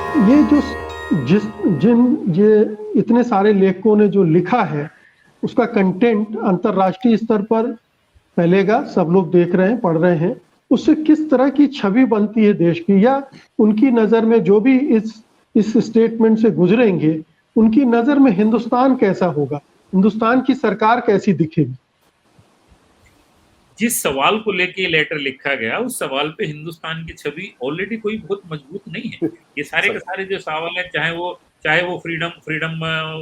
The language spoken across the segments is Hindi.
ये जो जिस जिन ये इतने सारे लेखकों ने जो लिखा है, उसका कंटेंट अंतर्राष्ट्रीय स्तर पर फैलेगा, सब लोग देख रहे हैं, पढ़ रहे हैं। उससे किस तरह की छवि बनती है देश की, या उनकी नज़र में जो भी इस स्टेटमेंट से गुजरेंगे, उनकी नज़र में हिंदुस्तान कैसा होगा, हिंदुस्तान की सरकार कैसी दिखेगी? जिस सवाल को लेके लेटर लिखा गया, उस सवाल पे हिंदुस्तान की छवि ऑलरेडी कोई बहुत मजबूत नहीं है। ये सारे के सारे जो सवाल है, चाहे वो फ्रीडम फ्रीडम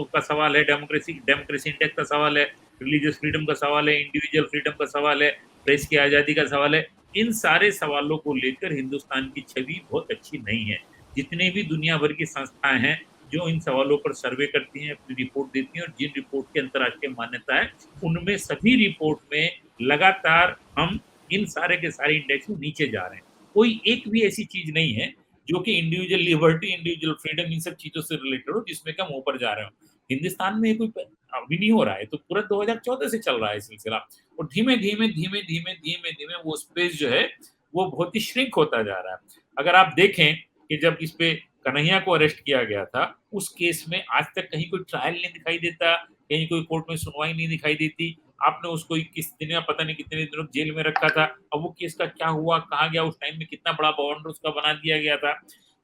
का सवाल है, डेमोक्रेसी डेमोक्रेसी इंडेक्स का सवाल है, रिलीजियस फ्रीडम का सवाल है, इंडिविजुअल फ्रीडम का सवाल है, प्रेस की आज़ादी का सवाल है, इन सारे सवालों को लेकर हिंदुस्तान की छवि बहुत अच्छी नहीं है। जितनी भी दुनिया भर की संस्थाएं हैं जो इन सवालों पर सर्वे करती हैं, अपनी रिपोर्ट देती हैं, और जिन रिपोर्ट की अंतर्राष्ट्रीय मान्यता है, उनमें सभी रिपोर्ट में लगातार हम इन सारे के सारे इंडेक्स में नीचे जा रहे हैं। कोई एक भी ऐसी चीज नहीं है जो कि इंडिविजुअल लिबर्टी, इंडिविजुअल फ्रीडम, इन सब चीजों से रिलेटेड हो जिसमें कि हम ऊपर जा रहे हो। हिंदुस्तान में कोई अभी नहीं हो रहा है, तो पूरा 2014 से चल रहा है सिलसिला, और धीमे धीमे धीमे धीमे धीमे धीमे वो स्पेस जो है वो बहुत ही श्रिंक होता जा रहा है। अगर आप देखें कि जब इस पे कन्हैया को अरेस्ट किया गया था, उस केस में आज तक कहीं कोई ट्रायल नहीं दिखाई देता, कहीं कोई कोर्ट में सुनवाई नहीं दिखाई देती। आपने उसको किस दिन या पता नहीं कितने दिनों जेल में रखा था, अब वो केस का क्या हुआ, कहाँ गया, उस टाइम में कितना बड़ा बवंडर उसका बना दिया गया था।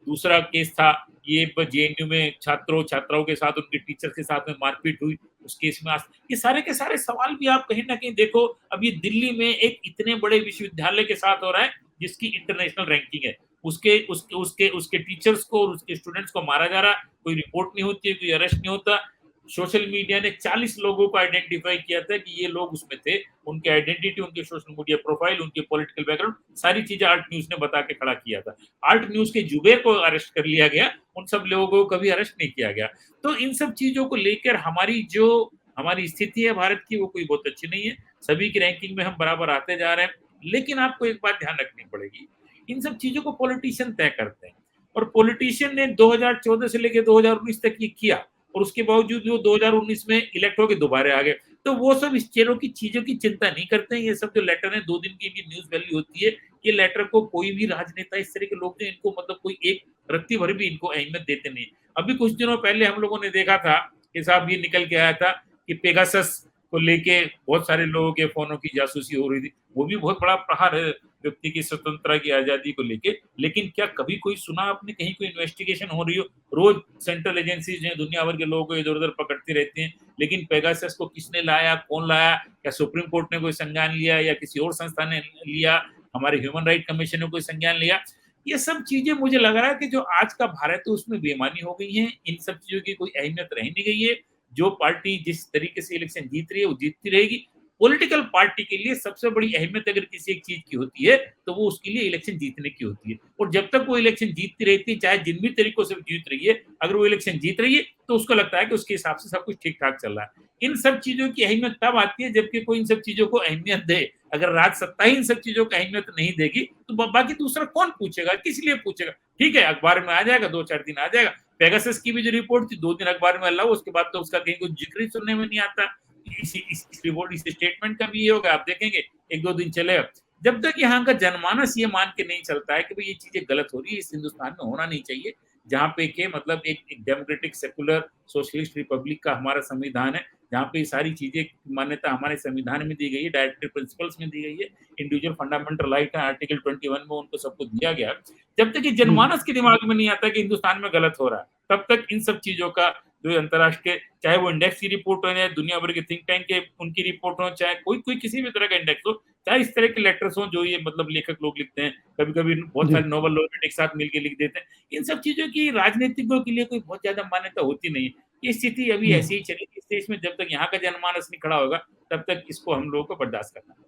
दूसरा केस था ये जेएनयू में छात्रों छात्राओं के साथ, उनके टीचर के साथ में मारपीट हुई, उस केस में आज ये सारे के सारे सवाल भी आप कहीं ना कहीं देखो। अब ये दिल्ली में एक इतने बड़े विश्वविद्यालय के साथ हो रहा है जिसकी इंटरनेशनल रैंकिंग है, उसके उसके उसके उसके टीचर्स को और उसके स्टूडेंट्स को मारा जा रहा, कोई रिपोर्ट नहीं होती है, कोई अरेस्ट नहीं होता। सोशल मीडिया ने 40 लोगों को आइडेंटिफाई किया था कि ये लोग उसमें थे, उनके आइडेंटिटी, उनके सोशल मीडिया प्रोफाइल, उनके पॉलिटिकल बैकग्राउंड, सारी चीजें आर्ट न्यूज ने बता के खड़ा किया था। आर्ट न्यूज के जुबेर को अरेस्ट कर लिया गया, उन सब लोगों को कभी अरेस्ट नहीं किया गया। तो इन सब चीजों को लेकर हमारी स्थिति है भारत की, वो कोई बहुत अच्छी नहीं है। सभी की रैंकिंग में हम बराबर आते जा रहे हैं, लेकिन आपको एक बात ध्यान रखनी पड़ेगी, इन सब चीजों को पॉलिटिशियन तय करते हैं, और पॉलिटिशियन ने 2014 से लेकर 2019 तक ये किया, और उसके बावजूद वो 2019 में इलेक्ट होकर दोबारा आ गए। तो वो सब इस चीजों की चिंता नहीं करते हैं। ये सब जो लेटर है, 2 दिन की इनकी न्यूज वैल्यू होती है, ये लेटर को कोई भी राजनेता, इस तरह के लोग जो इनको मतलब कोई एक रत्ती भर भी इनको अहमियत देते नहीं। अभी कुछ दिनों पहले हम लोगों ने देखा था कि साहब ये निकल के आया था कि पेगासस को लेके बहुत सारे लोगों के फोनों की जासूसी हो रही थी, वो भी बहुत बड़ा प्रहार है व्यक्ति की स्वतंत्रता की आजादी को लेके। लेकिन क्या कभी कोई सुना आपने कहीं कोई इन्वेस्टिगेशन हो रही हो? रोज सेंट्रल एजेंसीज जो दुनिया भर के लोगों को इधर उधर पकड़ती रहती हैं, लेकिन पेगासस को किसने लाया, कौन लाया, क्या सुप्रीम कोर्ट ने कोई संज्ञान लिया या किसी और संस्था ने लिया, हमारे ह्यूमन राइट कमीशन ने कोई संज्ञान लिया? ये सब चीजें मुझे लग रहा है कि जो आज का भारत है उसमें बेईमानी हो गई है, इन सब चीजों की कोई अहमियत रह नहीं गई है। जो पार्टी जिस तरीके से इलेक्शन जीत रही है वो जीतती रहेगी। पॉलिटिकल पार्टी के लिए सबसे बड़ी अहमियत अगर किसी एक चीज की होती है तो वो उसके लिए इलेक्शन जीतने की होती है, और जब तक वो इलेक्शन जीतती रहती है, चाहे जिन भी तरीकों से जीत रही है, अगर वो इलेक्शन जीत रही है तो उसको लगता है कि उसके हिसाब से सब कुछ ठीक ठाक चल रहा है। इन सब चीजों की अहमियत तब आती है जबकि कोई इन सब चीजों को अहमियत दे। अगर राज सत्ता ही इन सब चीजों को अहमियत नहीं देगी तो बाकी दूसरा कौन पूछेगा, किस लिए पूछेगा? ठीक है, अखबार में आ जाएगा, 2-4 दिन आ जाएगा। पेगासस की भी जो रिपोर्ट थी 2 दिन अखबार में अल्लाह, उसके बाद तो उसका कहीं कुछ जिक्र ही सुनने में नहीं आता। इस रिपोर्ट, इस स्टेटमेंट का भी ये होगा, आप देखेंगे 1-2 दिन चलेगा। जब तक यहाँ का जनमानस ये मान के नहीं चलता है कि भाई ये चीजें गलत हो रही है, इस हिंदुस्तान में होना नहीं चाहिए, जहाँ पे के मतलब एक डेमोक्रेटिक सेकुलर सोशलिस्ट रिपब्लिक का हमारा संविधान है, जहाँ पे सारी चीजें मान्यता हमारे संविधान में दी गई है, डायरेक्टिव प्रिंसिपल्स में दी गई है, इंडिविजुअल फंडामेंटल राइट है, आर्टिकल 21 में उनको सबको दिया गया। जब तक ये जनमानस के दिमाग में नहीं आता कि हिंदुस्तान में गलत हो रहा है, तब तक इन सब चीजों का जो अंतर्राष्ट्रीय, चाहे वो इंडेक्स की रिपोर्ट हो, चाहे दुनिया भर के थिंक टैंक के उनकी रिपोर्ट हो, चाहे कोई किसी भी तरह का इंडेक्स हो, चाहे इस तरह के लेटर्स हो जो ये मतलब लेखक लोग लिखते हैं, कभी कभी बहुत सारे नोबेल लॉरेट एक साथ मिलकर लिख देते हैं, इन सब चीजों की राजनीतिज्ञों के लिए कोई बहुत ज्यादा मान्यता होती नहीं है। ये स्थिति अभी ऐसी ही चलेगी इस देश में, जब तक यहाँ का जनमानस नहीं खड़ा होगा तब तक इसको हम लोगों को बर्दाश्त करना है।